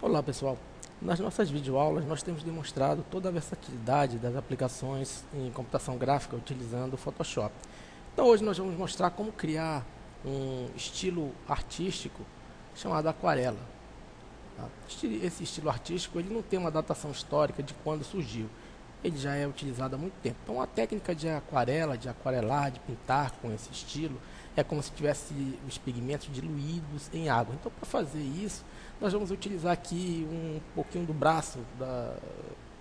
Olá pessoal, nas nossas videoaulas nós temos demonstrado toda a versatilidade das aplicações em computação gráfica utilizando o Photoshop. Então hoje nós vamos mostrar como criar um estilo artístico chamado aquarela. Tá? Esse estilo artístico ele não tem uma datação histórica de quando surgiu, ele já é utilizado há muito tempo. Então a técnica de aquarela, de aquarelar, de pintar com esse estilo é como se tivesse os pigmentos diluídos em água. Então para fazer isso nós vamos utilizar aqui um pouquinho do braço da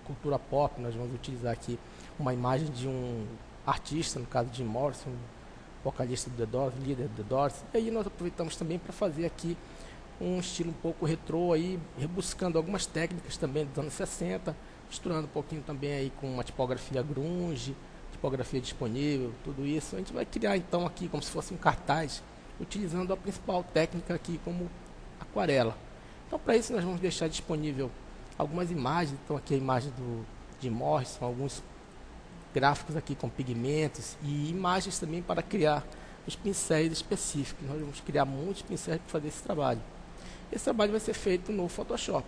cultura pop. Nós vamos utilizar aqui uma imagem de um artista, no caso de Jim Morrison, vocalista do The Doors, líder do The Doors. E aí nós aproveitamos também para fazer aqui um estilo um pouco retrô, aí, rebuscando algumas técnicas também dos anos 60, misturando um pouquinho também aí com uma tipografia grunge, tipografia disponível, tudo isso. A gente vai criar então aqui como se fosse um cartaz, utilizando a principal técnica aqui como aquarela. Então para isso nós vamos deixar disponível algumas imagens. Então aqui a imagem do Jim Morrison, alguns gráficos aqui com pigmentos e imagens também para criar os pincéis específicos. Nós vamos criar muitos pincéis para fazer esse trabalho. Esse trabalho vai ser feito no Photoshop.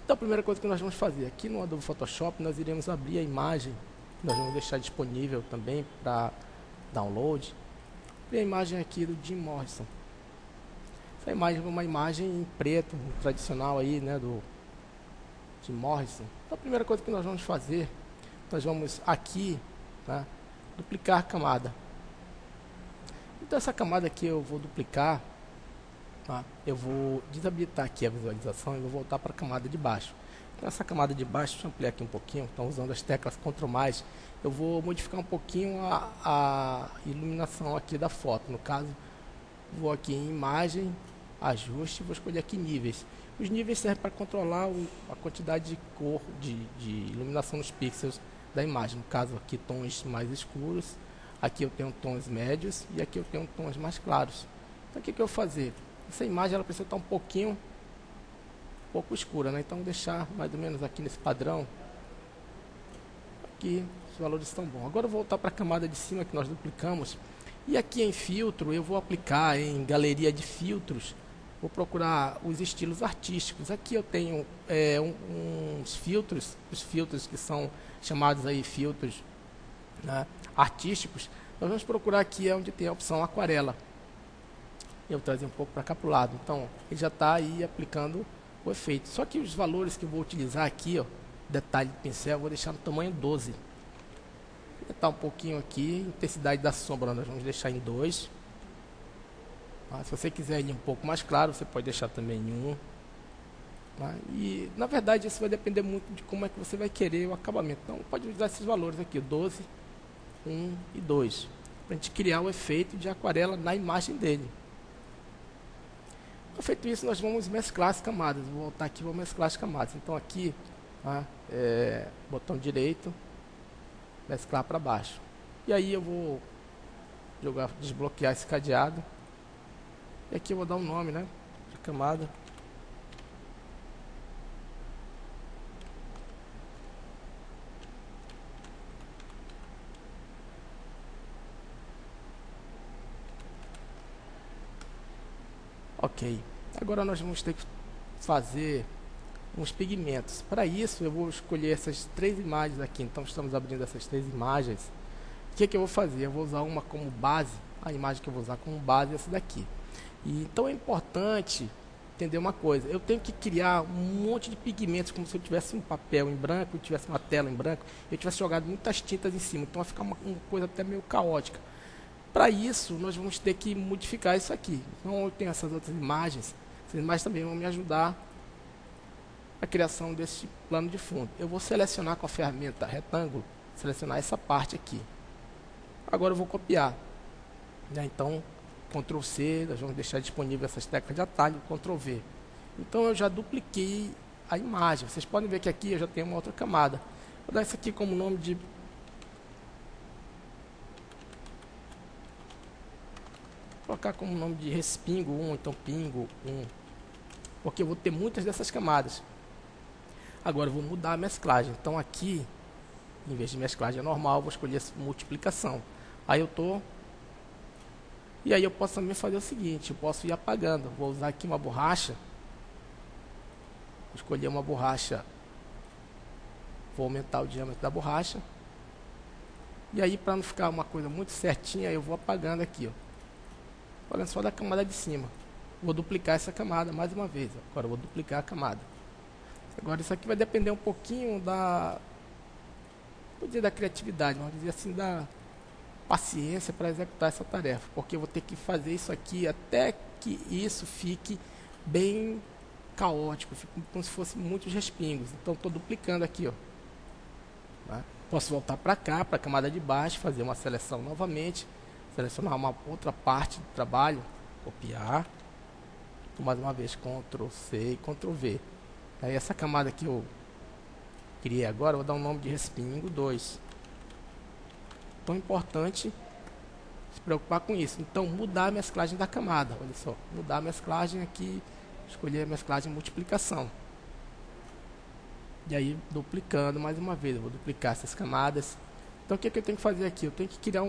Então a primeira coisa que nós vamos fazer aqui no Adobe Photoshop, nós iremos abrir a imagem, nós vamos deixar disponível também para download. E a imagem aqui do Jim Morrison. Essa imagem é uma imagem em preto, tradicional aí, né, do Jim Morrison. Então a primeira coisa que nós vamos fazer, nós vamos aqui, tá, duplicar a camada. Então essa camada aqui eu vou duplicar, tá, eu vou desabilitar aqui a visualização e vou voltar para a camada de baixo. Então essa camada de baixo, deixa eu ampliar aqui um pouquinho, então usando as teclas Ctrl+, eu vou modificar um pouquinho a iluminação aqui da foto. No caso, vou aqui em imagem, ajuste, vou escolher aqui níveis. Os níveis servem para controlar a quantidade de cor, de iluminação nos pixels da imagem. No caso aqui tons mais escuros, aqui eu tenho tons médios e aqui eu tenho tons mais claros. Então o que eu vou fazer? Essa imagem ela precisa estar um pouco escura, né? Então deixar mais ou menos aqui nesse padrão. Aqui os valores estão bons. Agora eu vou voltar para a camada de cima que nós duplicamos. E aqui em filtro eu vou aplicar em galeria de filtros. Vou procurar os estilos artísticos. Aqui eu tenho uns filtros, os filtros que são chamados aí filtros, né, artísticos. Nós vamos procurar aqui onde tem a opção aquarela. Eu vou trazer um pouco para cá para o lado. Então ele já está aí aplicando o efeito. Só que os valores que eu vou utilizar aqui, ó, detalhe de pincel, eu vou deixar no tamanho 12. Vou aumentar um pouquinho aqui, intensidade da sombra nós vamos deixar em 2. Se você quiser ir um pouco mais claro, você pode deixar também em 1. E na verdade isso vai depender muito de como é que você vai querer o acabamento. Então pode usar esses valores aqui, 12, 1 e 2, para a gente criar o efeito de aquarela na imagem dele. Feito isso, nós vamos mesclar as camadas. Vou voltar aqui e vou mesclar as camadas. Então aqui, botão direito, mesclar para baixo. E aí eu vou desbloquear esse cadeado. E aqui eu vou dar um nome, né, de camada. Ok. Agora nós vamos ter que fazer uns pigmentos. Para isso eu vou escolher essas 3 imagens aqui. Então estamos abrindo essas 3 imagens. O que eu vou fazer? Eu vou usar uma como base. A imagem que eu vou usar como base é essa daqui. Então é importante entender uma coisa. Eu tenho que criar um monte de pigmentos, como se eu tivesse um papel em branco, eu tivesse uma tela em branco, eu tivesse jogado muitas tintas em cima. Então vai ficar uma coisa até meio caótica. Para isso, nós vamos ter que modificar isso aqui. Então eu tenho essas outras imagens. Essas imagens também vão me ajudar a criação desse plano de fundo. Eu vou selecionar com a ferramenta retângulo, selecionar essa parte aqui. Agora eu vou copiar. Então, Ctrl C, nós vamos deixar disponível essas teclas de atalho, Ctrl V. Então eu já dupliquei a imagem. Vocês podem ver que aqui eu já tenho uma outra camada. Vou dar isso aqui como nome de... colocar como nome de respingo 1, então pingo 1. Porque eu vou ter muitas dessas camadas. Agora eu vou mudar a mesclagem. Então aqui, em vez de mesclagem normal, eu vou escolher multiplicação. Aí eu estou... E aí eu posso também fazer o seguinte, eu posso ir apagando. Vou usar aqui uma borracha escolher uma borracha, vou aumentar o diâmetro da borracha. E aí, para não ficar uma coisa muito certinha, eu vou apagando aqui, ó. Olha só da camada de cima. Vou duplicar essa camada mais uma vez. Agora eu vou duplicar a camada. Agora isso aqui vai depender um pouquinho da, vou dizer, da criatividade, vamos dizer assim, da paciência para executar essa tarefa, porque eu vou ter que fazer isso aqui até que isso fique bem caótico, fique como se fosse muitos respingos. Então estou duplicando aqui, ó. Tá? Posso voltar para cá, para a camada de baixo, fazer uma seleção novamente, selecionar uma outra parte do trabalho, copiar, mais uma vez Ctrl C e Ctrl V. Aí essa camada que eu criei agora, eu vou dar um nome de respingo 2. Então é importante se preocupar com isso. Então mudar a mesclagem da camada, olha só, mudar a mesclagem aqui, escolher a mesclagem multiplicação. E aí duplicando mais uma vez, eu vou duplicar essas camadas. Então o que eu tenho que fazer aqui? Eu tenho que criar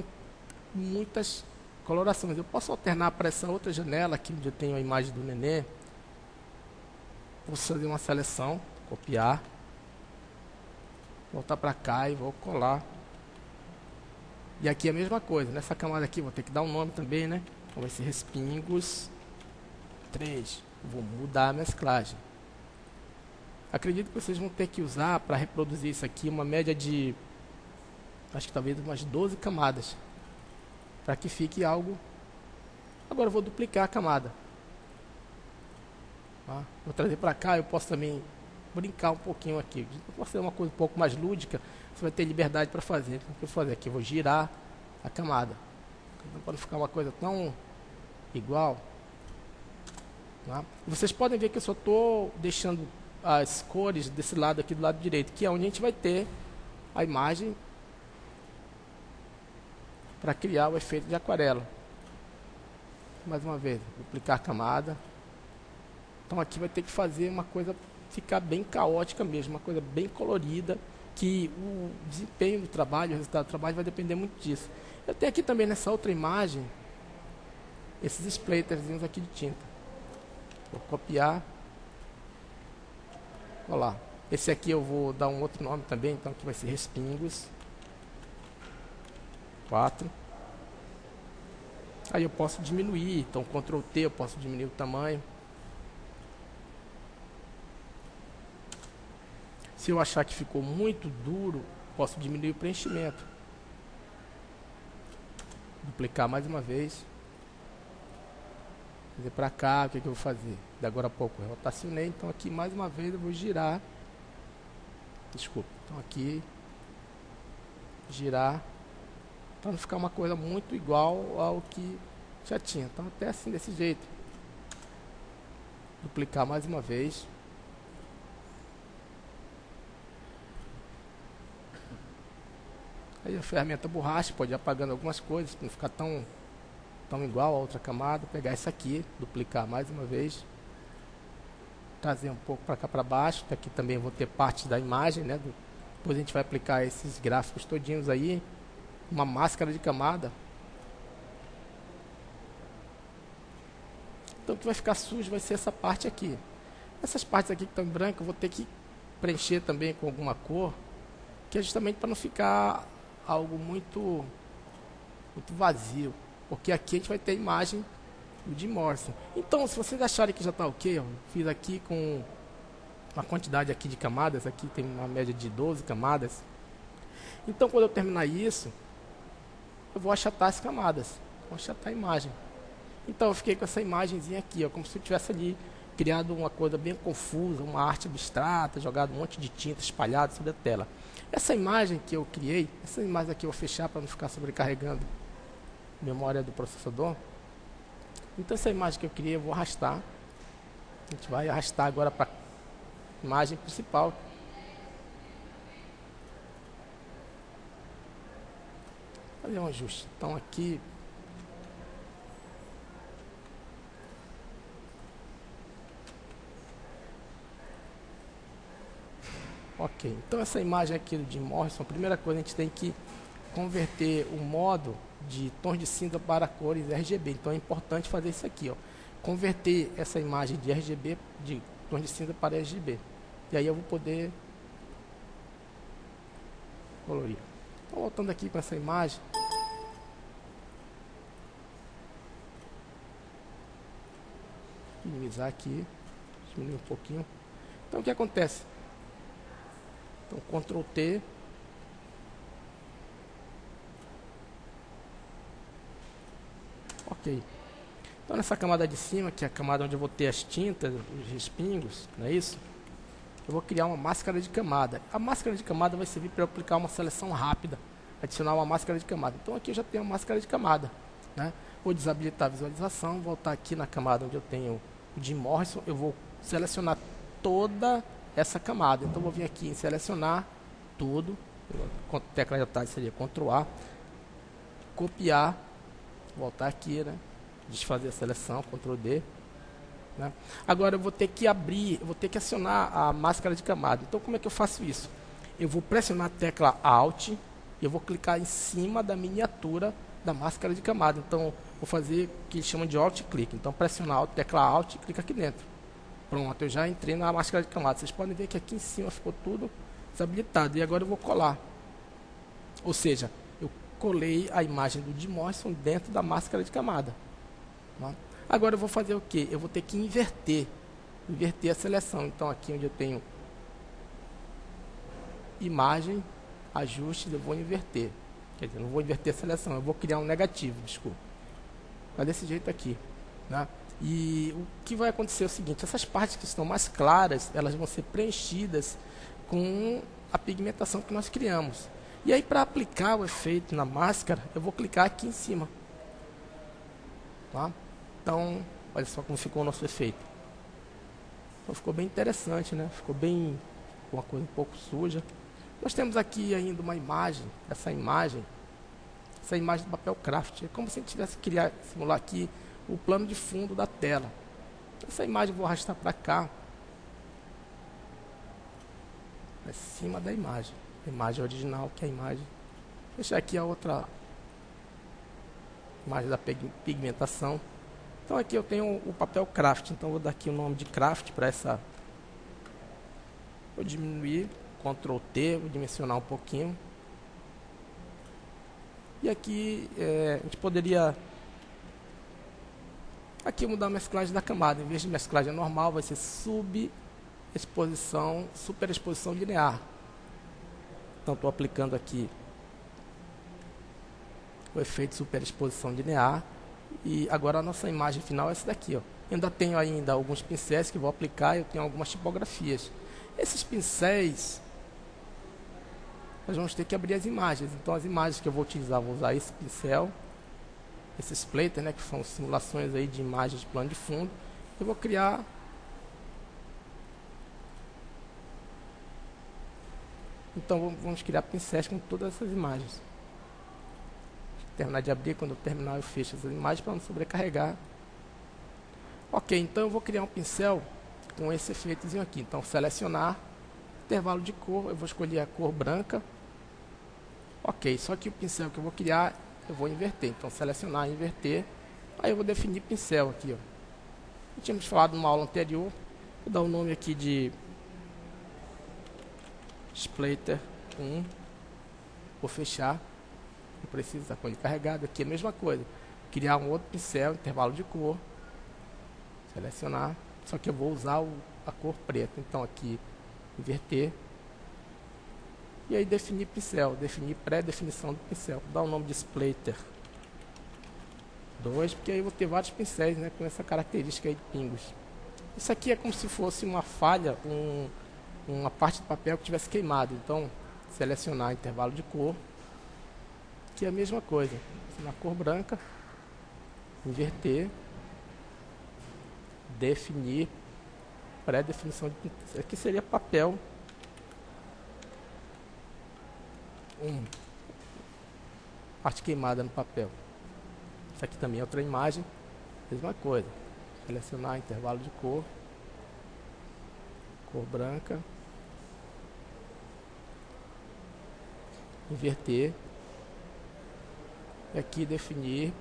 muitas colorações. Eu posso alternar para essa outra janela aqui onde eu tenho a imagem do nenê. Posso fazer uma seleção, copiar, voltar para cá e vou colar. E aqui é a mesma coisa, nessa camada aqui vou ter que dar um nome também, né? Então vai ser respingos 3. Vou mudar a mesclagem. Acredito que vocês vão ter que usar para reproduzir isso aqui uma média de, acho que talvez umas 12 camadas, para que fique algo. Agora eu vou duplicar a camada. Tá? Vou trazer para cá, eu posso também brincar um pouquinho aqui. Posso fazer uma coisa um pouco mais lúdica, você vai ter liberdade para fazer. Então, o que eu vou fazer aqui? Eu vou girar a camada. Então, para não ficar uma coisa tão igual. Tá? Vocês podem ver que eu só estou deixando as cores desse lado aqui do lado direito, que é onde a gente vai ter a imagem para criar o efeito de aquarela. Mais uma vez, duplicar a camada. Então aqui vai ter que fazer uma coisa ficar bem caótica mesmo, uma coisa bem colorida, que o desempenho do trabalho, o resultado do trabalho vai depender muito disso. Eu tenho aqui também nessa outra imagem esses splatterzinhos aqui de tinta. Vou copiar. Olha lá. Esse aqui eu vou dar um outro nome também, então aqui vai ser respingos 4. Aí eu posso diminuir, então Ctrl T, eu posso diminuir o tamanho. Se eu achar que ficou muito duro, posso diminuir o preenchimento. Duplicar mais uma vez. Fazer para cá, o que eu vou fazer? De agora a pouco eu rotacionei, então aqui mais uma vez eu vou girar. Desculpa, então aqui girar, para não ficar uma coisa muito igual ao que já tinha. Então até assim, desse jeito. Duplicar mais uma vez. Aí a ferramenta borracha pode ir apagando algumas coisas para não ficar tão igual a outra camada. Pegar essa aqui, duplicar mais uma vez, trazer um pouco para cá para baixo. Aqui também vou ter parte da imagem, né? Depois a gente vai aplicar esses gráficos todinhos aí, uma máscara de camada. Então o que vai ficar sujo vai ser essa parte aqui. Essas partes aqui que estão em branco eu vou ter que preencher também com alguma cor, que é justamente para não ficar algo muito vazio, porque aqui a gente vai ter a imagem do Jim Morrison. Então, se vocês acharem que já está ok, ó, fiz aqui com uma quantidade aqui de camadas, aqui tem uma média de 12 camadas. Então, quando eu terminar isso, eu vou achatar as camadas, vou achatar a imagem. Então, eu fiquei com essa imagenzinha aqui, ó, como se eu tivesse ali criado uma coisa bem confusa, uma arte abstrata, jogado um monte de tinta espalhada sobre a tela. Essa imagem que eu criei, essa imagem aqui eu vou fechar para não ficar sobrecarregando a memória do processador. Então essa imagem que eu criei eu vou arrastar. A gente vai arrastar agora para a imagem principal. Fazer um ajuste. Então aqui ok, então essa imagem aqui do Jim Morrison, a primeira coisa a gente tem que converter o modo de tons de cinza para cores RGB. Então é importante fazer isso aqui, ó, converter essa imagem de RGB, de tons de cinza para RGB. E aí eu vou poder colorir. Então, voltando aqui com essa imagem, minimizar aqui, diminuir um pouquinho. Então, o que acontece? Então, Ctrl T. Ok. Então, nessa camada de cima, que é a camada onde eu vou ter as tintas, os respingos, não é isso? Eu vou criar uma máscara de camada. A máscara de camada vai servir para eu aplicar uma seleção rápida, adicionar uma máscara de camada. Então, aqui eu já tenho uma máscara de camada, né? Vou desabilitar a visualização, voltar aqui na camada onde eu tenho o Jim Morrison, eu vou selecionar toda essa camada. Então, vou vir aqui em selecionar tudo, tecla de atalho seria Ctrl A, copiar, voltar aqui, né? Desfazer a seleção, Ctrl D, né? Agora eu vou ter que abrir, eu vou ter que acionar a máscara de camada. Então, como é que eu faço isso? Eu vou pressionar a tecla Alt e eu vou clicar em cima da miniatura da máscara de camada. Então, vou fazer o que eles chamam de Alt Click. Então, pressionar a tecla Alt e clica aqui dentro. Pronto, eu já entrei na máscara de camada. Vocês podem ver que aqui em cima ficou tudo desabilitado. E agora eu vou colar. Ou seja, eu colei a imagem do Jim Morrison dentro da máscara de camada. Tá? Agora eu vou fazer o que? Eu vou ter que inverter a seleção. Então, aqui onde eu tenho imagem, ajustes, eu vou inverter. Quer dizer, não vou inverter a seleção, eu vou criar um negativo, desculpa. Mas desse jeito aqui, né? E o que vai acontecer é o seguinte: essas partes que estão mais claras, elas vão ser preenchidas com a pigmentação que nós criamos. E aí, para aplicar o efeito na máscara, eu vou clicar aqui em cima. Tá? Então, olha só como ficou o nosso efeito. Então, ficou bem interessante, né? Ficou bem, uma coisa um pouco suja. Nós temos aqui ainda uma imagem, essa imagem do papel craft. É como se a gente tivesse que simular aqui o plano de fundo da tela. Essa imagem eu vou arrastar para cá, para cima da imagem. A imagem original, que é a imagem. Vou deixar aqui a outra imagem da pigmentação. Então aqui eu tenho o papel craft. Então vou dar aqui o nome de craft para essa. Vou diminuir, Ctrl T, vou dimensionar um pouquinho. E aqui a gente poderia aqui mudar a mesclagem da camada. Em vez de mesclagem normal, vai ser superexposição linear. Então estou aplicando aqui o efeito superexposição linear. E agora a nossa imagem final é essa daqui, ó. Ainda tenho alguns pincéis que vou aplicar, eu tenho algumas tipografias. Esses pincéis, nós vamos ter que abrir as imagens. Então as imagens que eu vou utilizar, vou usar esse pincel, esse splatter, né, que são simulações aí de imagens de plano de fundo. Eu vou criar então vamos criar pincéis com todas essas imagens. Terminar de abrir, quando eu terminar eu fecho essas imagens para não sobrecarregar. Ok, então eu vou criar um pincel com esse efeitozinho aqui. Então selecionar, intervalo de cor, eu vou escolher a cor branca. Ok, só que o pincel que eu vou criar, eu vou inverter. Então selecionar, inverter, aí eu vou definir pincel aqui, ó. Tínhamos falado numa aula anterior, vou dar o nome aqui de Splatter 1, vou fechar. Não precisa estar com ele carregado. Aqui é a mesma coisa. Criar um outro pincel, intervalo de cor. Selecionar. Só que eu vou usar a cor preta. Então aqui, inverter. E aí definir pincel. Definir pré-definição do pincel. Vou dar o nome de Splatter 2, porque aí eu vou ter vários pincéis, né, com essa característica aí de pingos. Isso aqui é como se fosse uma falha, uma parte do papel que tivesse queimado. Então, selecionar intervalo de cor. Aqui é a mesma coisa, na cor branca, inverter, definir, pré-definição de... Aqui seria papel 1, parte queimada no papel. Isso aqui também é outra imagem, mesma coisa, selecionar intervalo de cor, cor branca, inverter. E aqui definir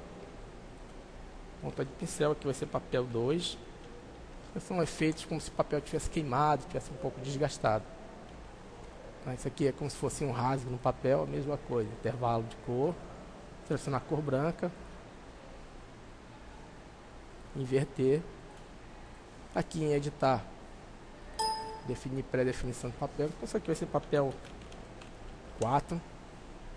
ponta de pincel, aqui vai ser papel 2, São efeitos como se o papel tivesse queimado, tivesse um pouco desgastado. Isso aqui é como se fosse um rasgo no papel, a mesma coisa. Intervalo de cor, selecionar a cor branca, inverter. Aqui em editar, definir pré-definição de papel. Então isso aqui vai ser papel 4.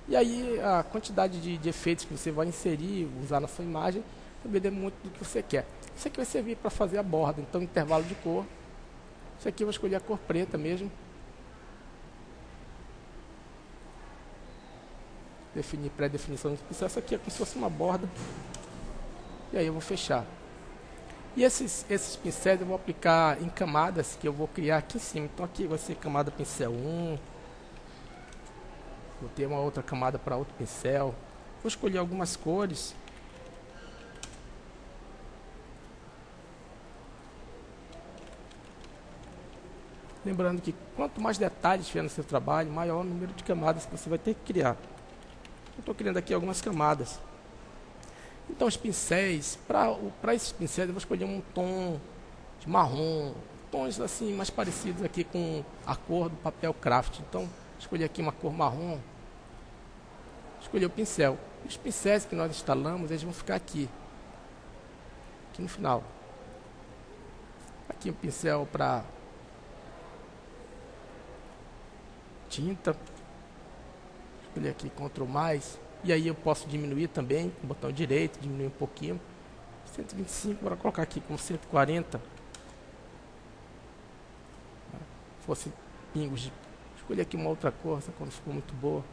E aí a quantidade de efeitos que você vai inserir, usar na sua imagem, vai depender muito do que você quer. Isso aqui vai servir para fazer a borda, então intervalo de cor. Isso aqui eu vou escolher a cor preta mesmo. Definir pré-definição do pincel. Isso aqui é como se fosse uma borda. E aí eu vou fechar. E esses pincéis eu vou aplicar em camadas que eu vou criar aqui em cima. Então aqui vai ser camada pincel 1. Vou ter uma outra camada para outro pincel. Vou escolher algumas cores. Lembrando que quanto mais detalhes tiver no seu trabalho, maior o número de camadas que você vai ter que criar. Eu estou criando aqui algumas camadas. Então os pincéis, para esses pincéis eu vou escolher um tom de marrom, tons assim mais parecidos aqui com a cor do papel craft. Então escolhi aqui uma cor marrom, escolhi o pincel. Os pincéis que nós instalamos, eles vão ficar aqui no final. Aqui um pincel para tinta, escolher aqui Ctrl+, e aí eu posso diminuir também, com o botão direito, diminuir um pouquinho, 125, bora colocar aqui com 140, fosse pingos de... Escolher aqui uma outra cor, essa cor não ficou muito boa.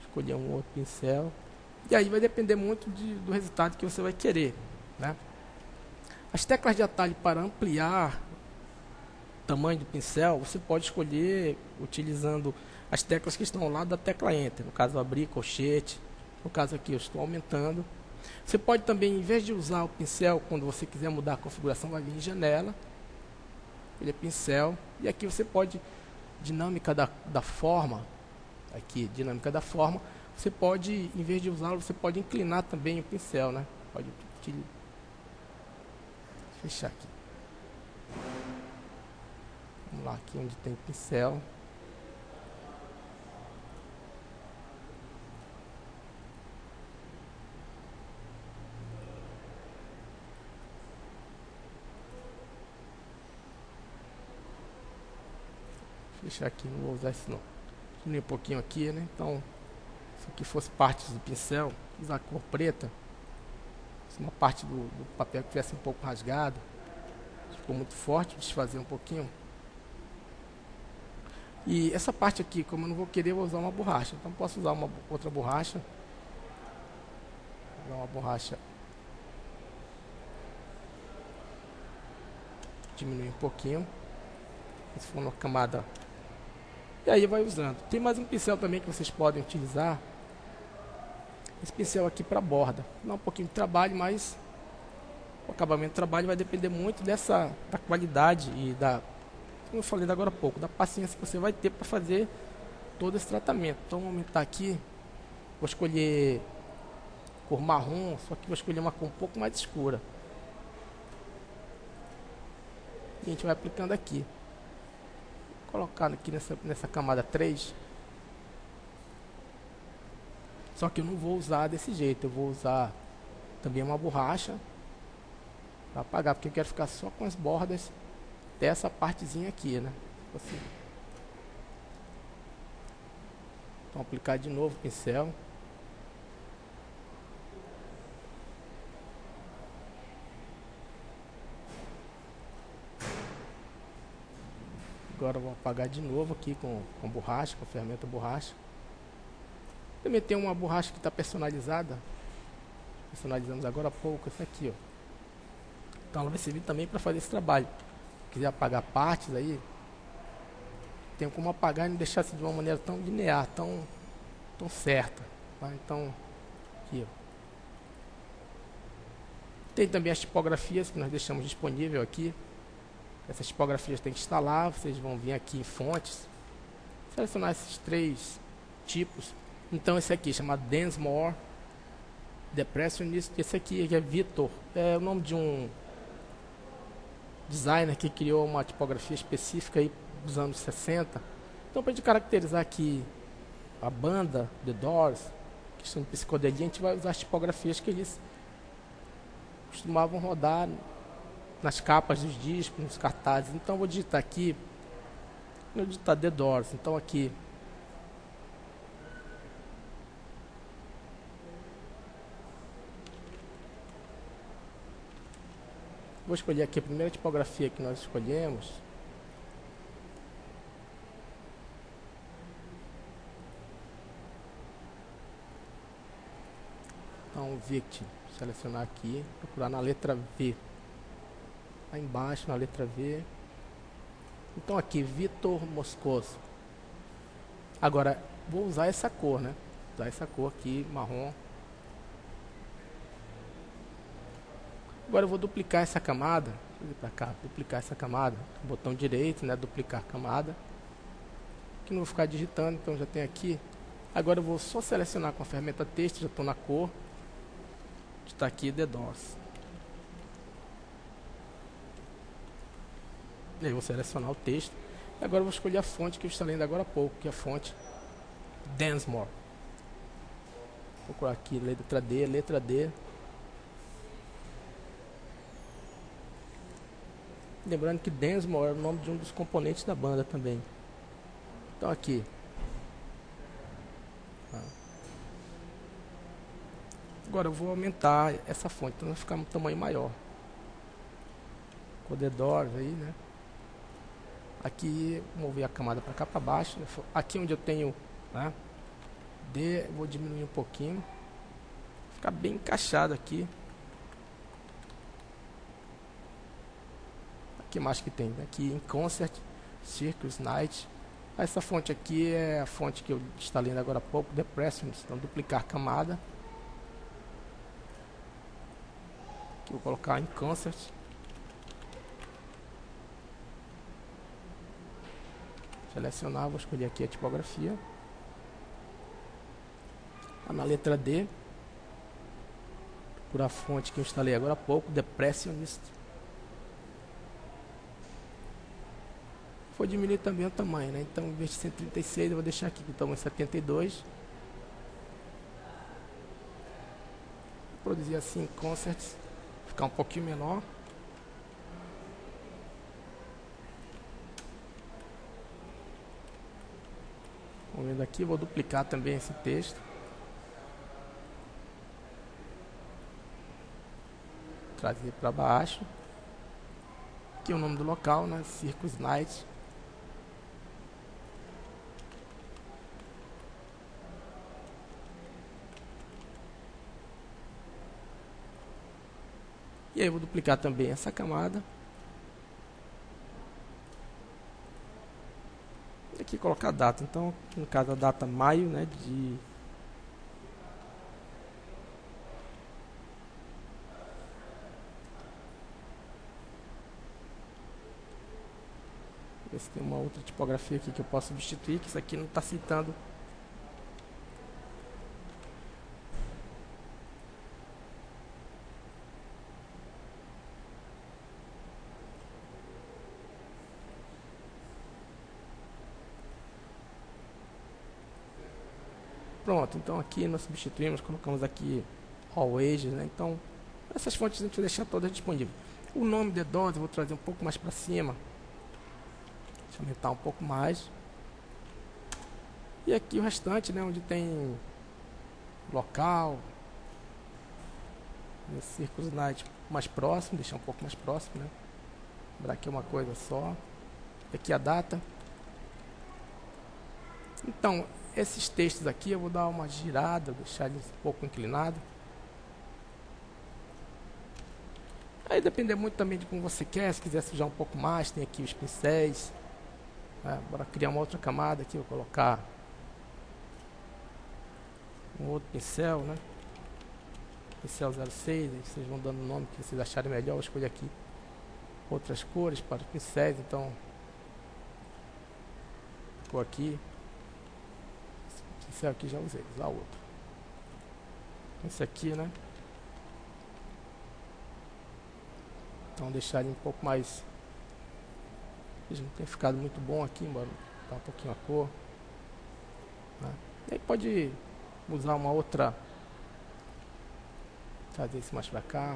Escolher um outro pincel. E aí vai depender muito do resultado que você vai querer, né? As teclas de atalho para ampliar o tamanho do pincel, você pode escolher utilizando as teclas que estão ao lado da tecla Enter. No caso, abrir colchete. No caso aqui, eu estou aumentando. Você pode também, em vez de usar o pincel, quando você quiser mudar a configuração, vai vir em janela. Ele é pincel. E aqui você pode, dinâmica da forma, aqui, dinâmica da forma, você pode, em vez de usá-lo, você pode inclinar também o pincel, né? Pode fechar aqui. Vamos lá, aqui onde tem pincel. Fechar aqui, não vou usar isso não. Diminuir um pouquinho aqui, né? Então, se aqui fosse partes do pincel, usar a cor preta. Se uma parte do papel que tivesse um pouco rasgado, ficou muito forte, desfazer um pouquinho. E essa parte aqui, como eu não vou querer, eu vou usar uma borracha. Então posso usar uma outra borracha. Vou usar uma borracha. Diminuir um pouquinho. Se for uma camada. E aí vai usando. Tem mais um pincel também que vocês podem utilizar. Esse pincel aqui para borda. Dá um pouquinho de trabalho, mas o acabamento do trabalho vai depender muito da qualidade e como eu falei agora há pouco, da paciência que você vai ter para fazer todo esse tratamento. Então vou aumentar aqui. Vou escolher cor marrom, só que vou escolher uma cor um pouco mais escura. E a gente vai aplicando aqui. Vou colocar aqui nessa camada 3. Só que eu não vou usar desse jeito, eu vou usar também uma borracha para apagar, porque eu quero ficar só com as bordas dessa partezinha aqui, né? Assim. Então aplicar de novo o pincel. Agora eu vou apagar de novo aqui com borracha, com a ferramenta borracha. Também tem uma borracha que está personalizada. Personalizamos agora há pouco essa aqui, ó. Então ela vai servir também para fazer esse trabalho. Se quiser apagar partes aí, tem como apagar e não deixar assim de uma maneira tão linear, tão certa. Tá? Então, aqui, ó. Tem também as tipografias que nós deixamos disponível aqui. Essas tipografias tem que instalar. Vocês vão vir aqui em fontes, Selecionar esses 3 tipos. Então esse aqui chama Densmore Depressionist. Esse aqui é Vitor, é o nome de um designer que criou uma tipografia específica aí dos anos 60. Então, para a gente caracterizar aqui a banda The Doors, questão de psicodelia, a gente vai usar as tipografias que eles costumavam rodar nas capas dos discos, nos cartazes. Então eu vou digitar aqui, vou digitar The Doors. Então aqui vou escolher aqui a primeira tipografia que nós escolhemos. Então, Victim, selecionar aqui, procurar na letra V. Lá embaixo, na letra V. Então aqui, Vitor Moscoso. Agora, vou usar essa cor, né? Usar essa cor aqui, marrom. Agora eu vou duplicar essa camada. Deixa eu vir para cá, duplicar essa camada. Botão direito, né? Duplicar camada. Aqui não vou ficar digitando, então já tem aqui. Agora eu vou só selecionar com a ferramenta texto, já estou na cor. Está aqui The Doors. E aí eu vou selecionar o texto. E agora eu vou escolher a fonte que eu instalei ainda agora há pouco, que é a fonte Densmore. Vou procurar aqui letra D, letra D. Lembrando que Densmore é o nome de um dos componentes da banda também. Então aqui. Agora eu vou aumentar essa fonte, então vai ficar um tamanho maior. Com The Doors aí, né? Aqui, mover a camada para cá para baixo. Aqui onde eu tenho, né? D, vou diminuir um pouquinho. Ficar bem encaixado aqui. Aqui mais que tem, aqui em Concert, Circus Night. Essa fonte aqui é a fonte que eu instalei ainda agora há pouco, Depressionist. Então duplicar camada. Aqui eu vou colocar em Concert. Selecionar, vou escolher aqui a tipografia. Na letra D, procurar a fonte que eu instalei agora há pouco, Depressionist. Vou diminuir também o tamanho, né? Então, em vez de 136, eu vou deixar aqui o tamanho 72. Vou produzir assim em Concert, ficar um pouquinho menor. Vamos vendo aqui, vou duplicar também esse texto. Trazer para baixo. Aqui é o nome do local, né? Circus Night. E aí eu vou duplicar também essa camada. E aqui colocar a data. Então, aqui no caso a data maio, né, de ver se tem uma outra tipografia aqui que eu posso substituir, que isso aqui não está citando. Pronto, então aqui nós substituímos, colocamos aqui All Ages, né? Então, essas fontes a gente vai deixar todas disponíveis. O nome The Doors eu vou trazer um pouco mais para cima. Deixa eu aumentar um pouco mais. E aqui o restante, né? Onde tem local. Circus Night mais próximo, deixar um pouco mais próximo, né? Lembrar aqui uma coisa só. Aqui a data. Então, esses textos aqui eu vou dar uma girada, deixar eles um pouco inclinado. Aí depende muito também de como você quer. Se quiser sujar um pouco mais, tem aqui os pincéis. Bora criar uma outra camada aqui, vou colocar um outro pincel, né? Pincel 06, aí vocês vão dando o nome que vocês acharem melhor. Vou escolher aqui outras cores para os pincéis, então cor aqui. pincel aqui já usei, usar outro. Esse aqui, né? Então deixar ele um pouco mais... Ele não tem ficado muito bom aqui, embora tá um pouquinho a cor, né? E aí pode usar uma outra, trazer esse mais pra cá,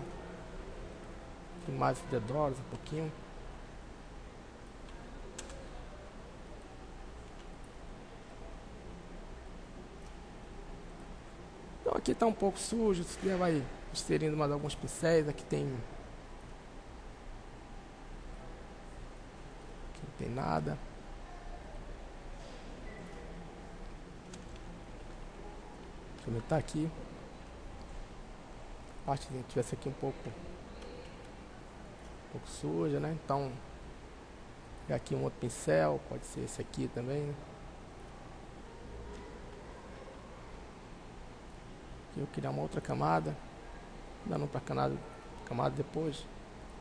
mais dedós um pouquinho. Então aqui está um pouco sujo, se quiser vai inserindo mais alguns pincéis. Aqui não tem nada. Deixa eu aumentar aqui. A parte que tivesse aqui um pouco suja, né? Então, aqui um outro pincel, pode ser esse aqui também, né? Aqui eu criar uma outra camada, dando para camada depois.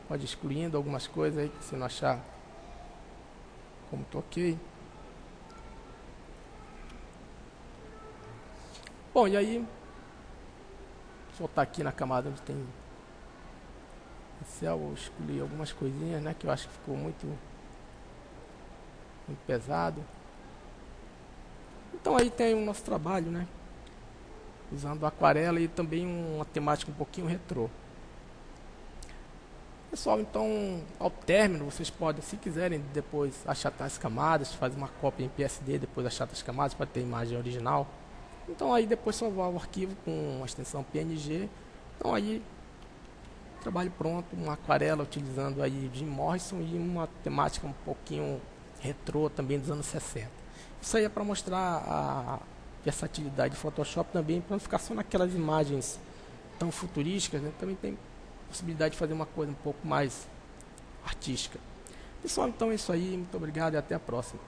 Pode ir excluindo algumas coisas aí que se não achar como toquei. Bom, e aí soltar aqui na camada onde tem pincel, eu escolhi algumas coisinhas, né, que eu acho que ficou muito pesado. Então aí tem o nosso trabalho, né, usando aquarela e também uma temática um pouquinho retrô. Pessoal, então ao término vocês podem, se quiserem, depois achatar as camadas, fazer uma cópia em PSD, depois achata as camadas para ter a imagem original. Então aí depois salvar o arquivo com a extensão PNG. Então aí trabalho pronto, uma aquarela utilizando aí Jim Morrison e uma temática um pouquinho retrô também dos anos 60. Isso aí é para mostrar a versatilidade de Photoshop também, para não ficar só naquelas imagens tão futurísticas, né? Também tem possibilidade de fazer uma coisa um pouco mais artística. Pessoal, então é isso aí, muito obrigado e até a próxima.